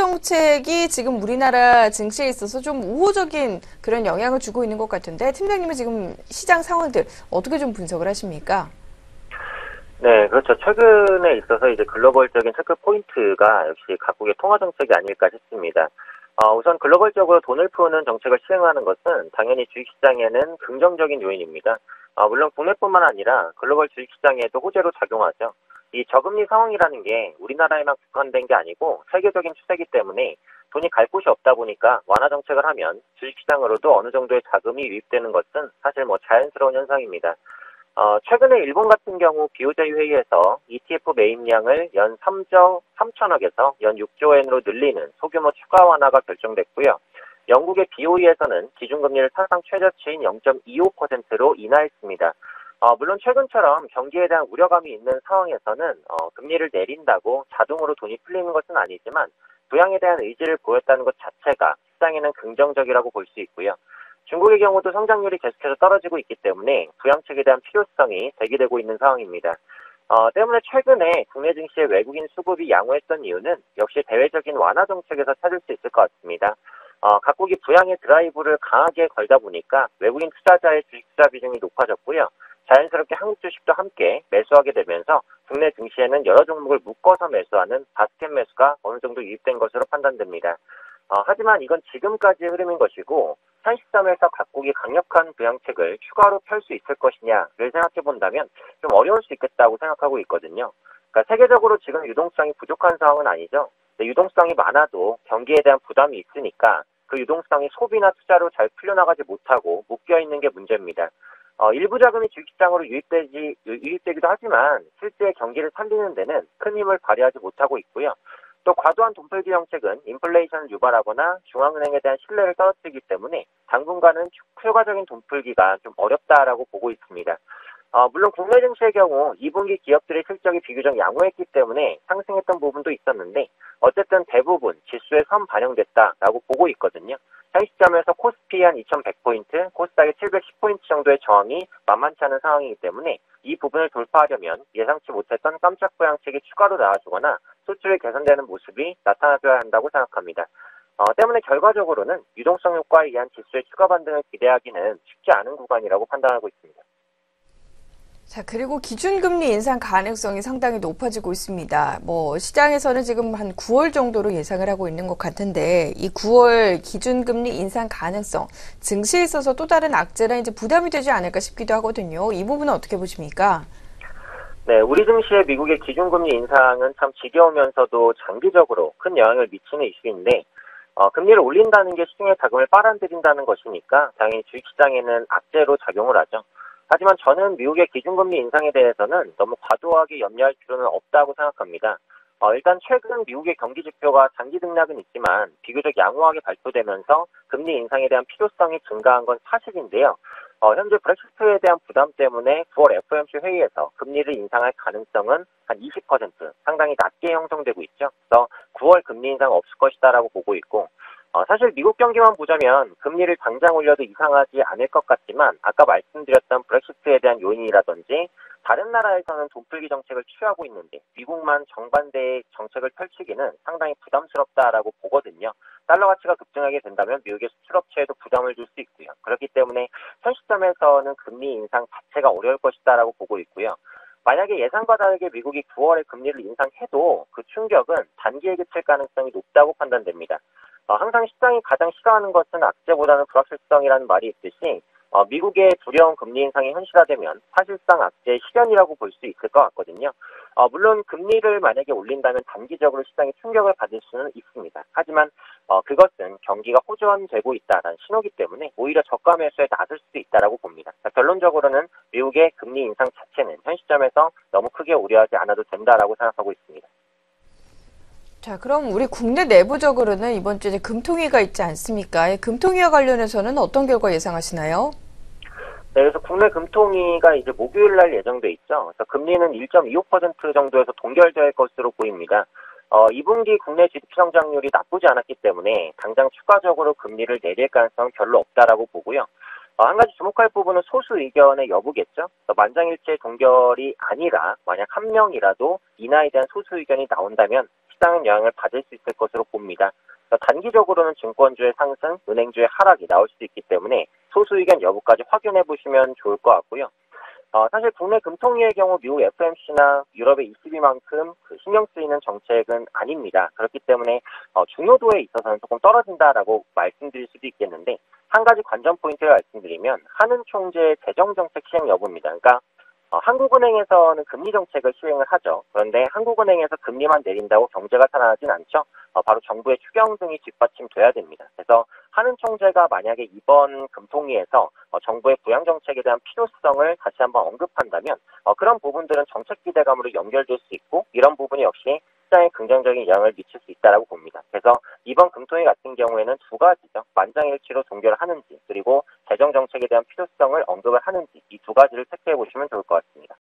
정책이 지금 우리나라 증시에 있어서 좀 우호적인 그런 영향을 주고 있는 것 같은데 팀장님은 지금 시장 상황들 어떻게 좀 분석을 하십니까? 네, 그렇죠. 최근에 있어서 이제 글로벌적인 체크 포인트가 역시 각국의 통화 정책이 아닐까 싶습니다. 우선 글로벌적으로 돈을 푸는 정책을 시행하는 것은 당연히 주식시장에는 긍정적인 요인입니다. 물론 국내뿐만 아니라 글로벌 주식시장에도 호재로 작용하죠. 이 저금리 상황이라는 게 우리나라에만 국한된 게 아니고 세계적인 추세이기 때문에 돈이 갈 곳이 없다 보니까 완화 정책을 하면 주식시장으로도 어느 정도의 자금이 유입되는 것은 사실 자연스러운 현상입니다. 최근에 일본 같은 경우 BOJ 회의에서 ETF 매입량을 연 3조 3천억에서 연 6조 엔으로 늘리는 소규모 추가 완화가 결정됐고요. 영국의 BOE에서는 기준금리를 사상 최저치인 0.25%로 인하했습니다. 물론 최근처럼 경기에 대한 우려감이 있는 상황에서는 금리를 내린다고 자동으로 돈이 풀리는 것은 아니지만 부양에 대한 의지를 보였다는 것 자체가 시장에는 긍정적이라고 볼 수 있고요. 중국의 경우도 성장률이 계속해서 떨어지고 있기 때문에 부양책에 대한 필요성이 제기되고 있는 상황입니다. 때문에 최근에 국내 증시의 외국인 수급이 양호했던 이유는 역시 대외적인 완화 정책에서 찾을 수 있을 것 같습니다. 각국이 부양의 드라이브를 강하게 걸다 보니까 외국인 투자자의 주식 투자 비중이 높아졌고요. 자연스럽게 한국 주식도 함께 매수하게 되면서 국내 증시에는 여러 종목을 묶어서 매수하는 바스켓 매수가 어느 정도 유입된 것으로 판단됩니다. 하지만 이건 지금까지의 흐름인 것이고 현 시점에서 각국이 강력한 부양책을 추가로 펼 수 있을 것이냐를 생각해 본다면 좀 어려울 수 있겠다고 생각하고 있거든요. 그러니까 세계적으로 지금 유동성이 부족한 상황은 아니죠. 유동성이 많아도 경기에 대한 부담이 있으니까 그 유동성이 소비나 투자로 잘 풀려나가지 못하고 묶여있는 게 문제입니다. 일부 자금이 주식시장으로 유입되기도 하지만 실제 경기를 살리는 데는 큰 힘을 발휘하지 못하고 있고요. 또 과도한 돈풀기 정책은 인플레이션을 유발하거나 중앙은행에 대한 신뢰를 떨어뜨리기 때문에 당분간은 효과적인 돈풀기가 좀 어렵다라고 보고 있습니다. 물론 국내 증시의 경우 2분기 기업들의 실적이 비교적 양호했기 때문에 상승했던 부분도 있었는데 어쨌든 대부분 지수에 선반영됐다라고 보고 있거든요. 현 시점에서 코스피 한 2100포인트, 코스닥이 710포인트 정도의 저항이 만만치 않은 상황이기 때문에 이 부분을 돌파하려면 예상치 못했던 깜짝 부양책이 추가로 나와주거나 수출이 개선되는 모습이 나타나줘야 한다고 생각합니다. 때문에 결과적으로는 유동성 효과에 의한 지수의 추가 반등을 기대하기는 쉽지 않은 구간이라고 판단하고 있습니다. 자, 그리고 기준금리 인상 가능성이 상당히 높아지고 있습니다. 시장에서는 지금 한 9월 정도로 예상을 하고 있는 것 같은데, 이 9월 기준금리 인상 가능성, 증시에 있어서 또 다른 악재나 이제 부담이 되지 않을까 싶기도 하거든요. 이 부분은 어떻게 보십니까? 네, 우리 증시의 미국의 기준금리 인상은 참 지겨우면서도 장기적으로 큰 영향을 미치는 이슈인데, 금리를 올린다는 게 시중의 자금을 빨아들인다는 것이니까 당연히 주식시장에는 악재로 작용을 하죠. 하지만 저는 미국의 기준금리 인상에 대해서는 너무 과도하게 염려할 필요는 없다고 생각합니다. 일단 최근 미국의 경기 지표가 장기 등락은 있지만 비교적 양호하게 발표되면서 금리 인상에 대한 필요성이 증가한 건 사실인데요. 현재 브렉시트에 대한 부담 때문에 9월 FOMC 회의에서 금리를 인상할 가능성은 한 20% 상당히 낮게 형성되고 있죠. 그래서 9월 금리 인상 없을 것이다라고 보고 있고 사실 미국 경기만 보자면 금리를 당장 올려도 이상하지 않을 것 같지만 아까 말씀드렸던 브렉시트에 대한 요인이라든지 다른 나라에서는 돈풀기 정책을 취하고 있는데 미국만 정반대의 정책을 펼치기는 상당히 부담스럽다라고 보거든요. 달러 가치가 급등하게 된다면 미국의 수출업체에도 부담을 줄 수 있고요. 그렇기 때문에 현 시점에서는 금리 인상 자체가 어려울 것이다라고 보고 있고요. 만약에 예상과 다르게 미국이 9월에 금리를 인상해도 그 충격은 단기에 그칠 가능성이 높다고 판단됩니다. 항상 시장이 가장 싫어하는 것은 악재보다는 불확실성이라는 말이 있듯이 미국의 두려운 금리 인상이 현실화되면 사실상 악재의 실현이라고 볼 수 있을 것 같거든요. 물론 금리를 만약에 올린다면 단기적으로 시장이 충격을 받을 수는 있습니다. 하지만 그것은 경기가 호전되고 있다는 신호기 때문에 오히려 저가 매수에 낮을 수도 있다고 봅니다. 결론적으로는 미국의 금리 인상 자체는 현 시점에서 너무 크게 우려하지 않아도 된다라고 생각하고 있습니다. 자, 그럼 우리 국내 내부적으로는 이번 주에 금통위가 있지 않습니까? 금통위와 관련해서는 어떤 결과 예상하시나요? 네, 그래서 국내 금통위가 이제 목요일 날 예정돼 있죠. 그래서 금리는 1.25% 정도에서 동결될 것으로 보입니다. 2분기 국내 GDP 성장률이 나쁘지 않았기 때문에 당장 추가적으로 금리를 내릴 가능성은 별로 없다라고 보고요. 한 가지 주목할 부분은 소수 의견의 여부겠죠. 만장일치 동결이 아니라 만약 한 명이라도 인하에 대한 소수 의견이 나온다면 시장은 영향을 받을 수 있을 것으로 봅니다. 추가적으로는 증권주의 상승, 은행주의 하락이 나올 수도 있기 때문에 소수 의견 여부까지 확인해 보시면 좋을 것 같고요. 사실 국내 금통위의 경우 미국 FOMC나 유럽의 ECB만큼 신경 쓰이는 정책은 아닙니다. 그렇기 때문에 중요도에 있어서는 조금 떨어진다라고 말씀드릴 수도 있겠는데, 한 가지 관전 포인트를 말씀드리면 한은 총재의 재정정책 시행 여부입니다. 그러니까 한국은행에서는 금리 정책을 시행을 하죠. 그런데 한국은행에서 금리만 내린다고 경제가 살아나진 않죠. 바로 정부의 추경 등이 뒷받침돼야 됩니다. 그래서 한은 총재가 만약에 이번 금통위에서 정부의 부양 정책에 대한 필요성을 다시 한번 언급한다면 그런 부분들은 정책 기대감으로 연결될 수 있고, 이런 부분이 역시 시장에 긍정적인 영향을 미칠 수 있다고 봅니다. 그래서 이번 금통위 같은 경우에는 두 가지죠. 만장일치로 동결을 하는지, 그리고 재정 정책에 대한 필요성을 언급을 하는지, 이 두 가지를 체크해 보시면 좋을 것 같습니다.